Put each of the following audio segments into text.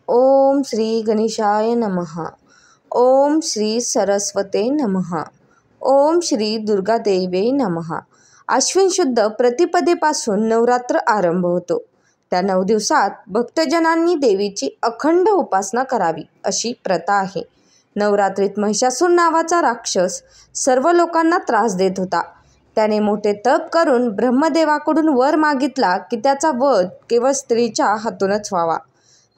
ओम श्री गणेशाय नमः. ओम श्री सरस्वते नमः. ओम श्री दुर्गादेवे नमः. अश्विन शुद्ध प्रतिपदेपासून नवरात्र आरंभ होतो. त्या 9 दिवसात भक्तजनांनी देवीची अखंड उपासना करावी अशी प्रथा आहे. नवरात्रीत महिषासूर नावाचा राक्षस सर्व लोकांना त्रास देत होता. त्याने मोठे तप करून ब्रह्मदेवाकडून वर मागितला की त्याचा वध केवळ स्त्रीच्या हातूनच व्हावा.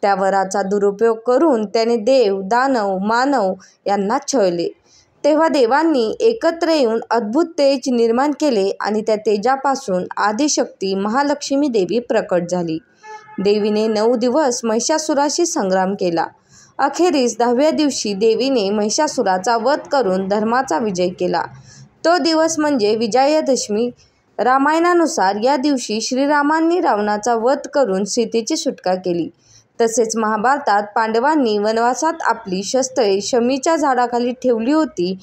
त्या वराचा दुरुपयोग करून त्याने देव, दानव, मानव यांना छळले. तेव्हा देवांनी एकत्र येऊन अद्भुत तेज निर्माण केले आणि त्या तेजापासून आदिशक्ती महालक्ष्मी देवी प्रकट झाली. देवीने 9 दिवस महिषासुराशी संग्राम केला. अखेरीस 10व्या दिवशी देवीने महिषासुराचा वध करून धर्माचा विजय केला. तो दिवस म्हणजे विजयादशमी. रामायणानुसार या दिवशी श्रीरामांनी रावणाचा वध करून सीतेची सुटका केली. तसेच महाभारतात पांडवांनी वनवासात आपली शस्त्रे शमीच्या झाडाखाली ठेवली होती.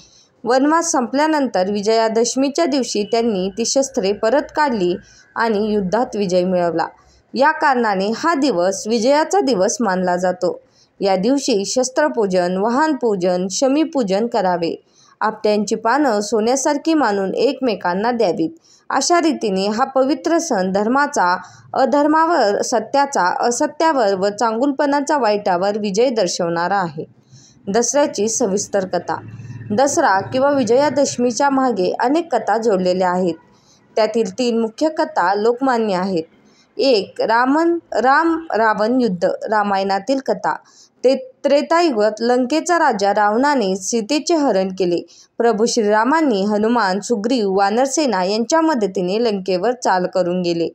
वनवास संपल्यानंतर विजयादशमीच्या दिवशी त्यांनी ती शस्त्रे परत काढली आणि युद्धात विजय मिळवला. या कारणाने हा दिवस विजयाचा दिवस मानला जातो. या दिवशी शस्त्रपूजन, वाहनपूजन, शमीपूजन करावे. आपट्यांची पानं सोन्यासारखी मानून एकमेकांना द्यावीत. अशा रीतीने हा पवित्र सण धर्माचा अधर्मावर, सत्याचा असत्यावर व चांगुलपणाचा वाईटावर विजय दर्शवणारा आहे. दसऱ्याची सविस्तर कथा. दसरा किंवा विजयादशमीच्या मागे अनेक कथा जोडलेल्या आहेत. त्यातील 3 मुख्य कथा लोकमान्य आहेत. 1. राम-रावण युद्ध. रामायणातील कथा. त्रेतायुगात लंकेचा राजा रावणाने सीतेचे हरण केले. प्रभू श्रीरामांनी हनुमान, सुग्रीव, वानरसेना यांच्या मदतीने लंकेवर चाल करून गेले.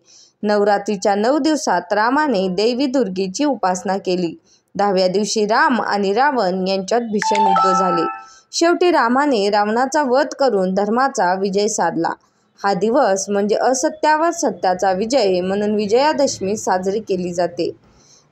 नवरात्रीच्या 9 दिवसात रामाने देवी दुर्गेची उपासना केली. 10व्या दिवशी राम आणि रावण यांच्यात भीषण युद्ध झाले. शेवटी रामाने रावणाचा वध करून धर्माचा विजय साधला. हा दिवस म्हणजे असत्यावर सत्याचा विजय म्हणून विजयादशमी साजरी केली जाते.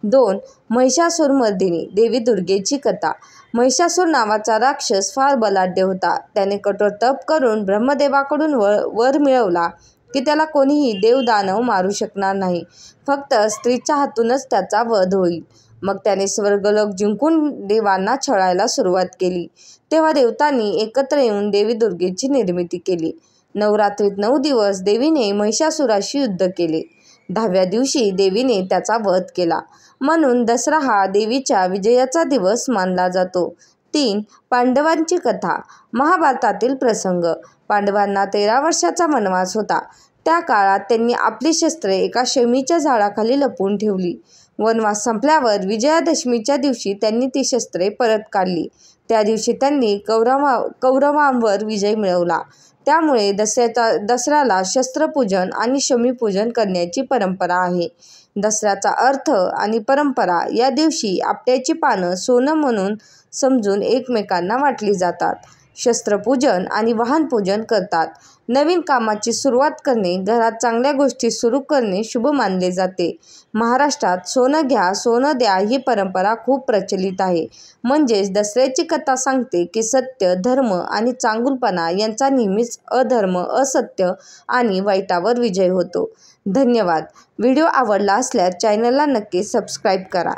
2. महिषासुरमर्दिनी. देवी दुर्गेची कथा. महिषासूर नावाचा राक्षस फार बलाढ्य होता. त्याने कठोर तप करून ब्रह्मदेवाकडून वर मिळवला की त्याला कोणीही देवदानव मारू शकणार नाही. फक्त स्त्रीच्या हातूनच त्याचा वध होईल. मग त्याने स्वर्गलोक जिंकून देवांना छळायला सुरुवात केली. तेव्हा देवतांनी एकत्र येऊन देवी दुर्गेची निर्मिती केली. नवरात्रीत 9 दिवस देवीने महिषासुराशी युद्ध केले. 10व्या दिवशी देवीने त्याचा वध केला. म्हणून दसरा हा देवीच्या विजयाचा दिवस मानला जातो. 3. पांडवांची कथा. महाभारतातील प्रसंग. पांडवांना 13 वर्षाचा वनवास होता. त्या काळात त्यांनी आपली शस्त्रे एका शमीच्या झाडाखाली लपवून ठेवली. वनवास संपल्यावर विजयादशमीच्या दिवशी त्यांनी ती शस्त्रे परत काढली. त्या दिवशी त्यांनी कौरवांवर विजय मिळवला. त्यामुळे दसऱ्याला शस्त्रपूजन आणि शमीपूजन करण्याची परंपरा आहे. दसऱ्याचा अर्थ आणि परंपरा. या दिवशी आपट्याची पानं सोनं म्हणून समजून एकमेकांना वाटली जातात. शस्त्रपूजन आणि वाहनपूजन करतात. नवीन कामाची सुरुवात करणे, घरात चांगल्या गोष्टी सुरू करणे शुभ मानले जाते. महाराष्ट्रात सोनं घ्या, सोनं द्या ही परंपरा खूप प्रचलित आहे. म्हणजेच दसऱ्याची कथा सांगते की सत्य, धर्म आणि चांगुलपणा यांचा नेहमीच अधर्म, असत्य आणि वाईटावर विजय होतो. धन्यवाद. व्हिडिओ आवडला असल्यास चॅनलला नक्की सबस्क्राईब करा.